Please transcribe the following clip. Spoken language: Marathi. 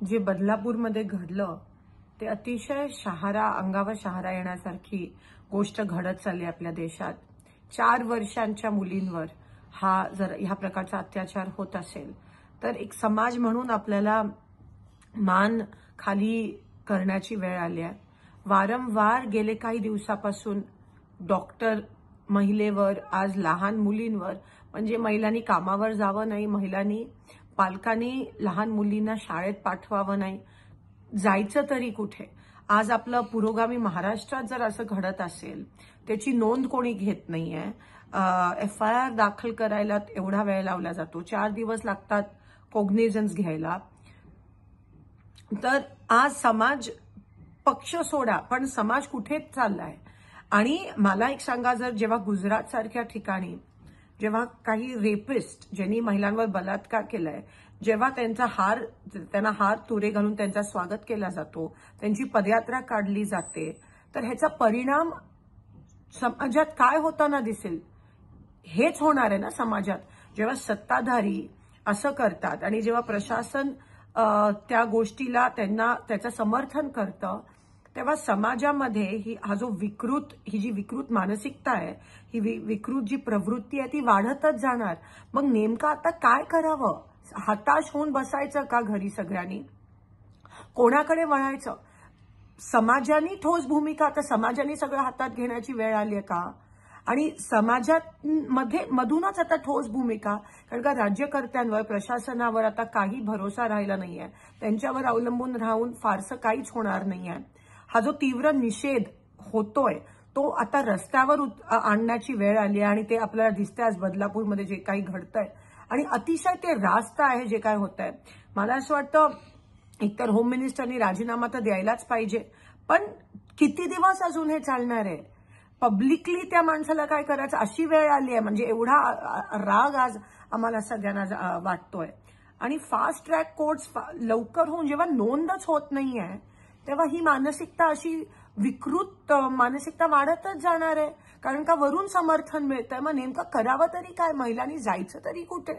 जे बदलापूरमध्ये घडलं ते अतिशय अंगावर शहारा येण्यासारखी गोष्ट घडत चालली आपल्या देशात. 4 वर्षांच्या मुलींवर जर ह्या प्रकारचा अत्याचार होत असेल तर एक समाज म्हणून आपल्याला मान खाली करण्याची वेळ आली आहे. वारंवार गेले काही दिवसापासून डॉक्टर महिलेवर, आज लहान मुलींवर, म्हणजे महिलांनी कामावर जावं नाही, पालकांनी लहान मुलींना शाळेत पाठवावं नाही, जायचं तरी कुठे. आज आपलं पुरोगामी महाराष्ट्रात जर असं घडत असेल त्याची नोंद कोणी घेत नाहीये. FIR दाखल करायला एवढा वेळ लावला जातो, 4 दिवस लागतात कॉग्निझन्स घ्यायला. तर आज समाज पक्ष सोडा, पण समाज कुठे चाललाय. आणि मला एक सांगा, जेव्हा गुजरात सारख्या ठिकाणी जेव्हा काही रेपिस्ट ज्यांनी महिलांवर बलात्कार केलाय, जेव्हा त्यांना हार तुरे घालून त्यांचा स्वागत केला जातो, त्यांची पदयात्रा काढली जाते, तर ह्याचा परिणाम समाजात काय होताना दिसेल? हेच होणार आहे ना समाजात. जेव्हा सत्ताधारी असं करतात आणि जेव्हा प्रशासन त्या गोष्टीला त्याचं समर्थन करतं, तेव्हा समाजामध्ये ही जी विकृत मानसिकता आहे, ही विकृत जी प्रवृत्ती आहे ती वाढतच जाणार. मग नेमकं आता काय करावं? हताश होऊन बसायचं का घरी सगळ्यांनी? कोणाकडे वळायचं? समाजाने ठोस भूमिका, आता समाजाने सगळं हातात घेण्याची वेळ आली आहे का? आणि मधूनच आता ठोस भूमिका, कारण का राज्यकर्त्यांवर, प्रशासनावर आता काही भरोसा राहिला नाहीये. त्यांच्यावर अवलंबून राहून फारसं काहीच होणार नाहीये. हा जो तीव्र निषेध होतोय तो आता रस्त्यावर आणण्याची वेळ आली आहे आणि ते आपल्याला दिसतंय आज बदलापूरमध्ये जे काही घडतंय. आणि अतिशय ते रास्त आहे जे काय होत आहे. मला असं वाटतं एकतर होम मिनिस्टरनी राजीनामा तर द्यायलाच पाहिजे, पण किती दिवस अजून हे चालणार आहे? पब्लिकली त्या माणसाला काय करायचं अशी वेळ आली आहे. म्हणजे एवढा राग आज आम्हाला सगळ्यांना वाटतोय. आणि फास्ट ट्रॅक कोर्ट्स लवकर होऊन जेव्हा नोंदच होत नाहीये, तेव्हा ही मानसिकता, अशी विकृत मानसिकता वाढतच जाणार आहे. कारण का वरून समर्थन मिळतंय. मग नेमकं करावं तरी काय? महिलांनी जायचं तरी कुठे?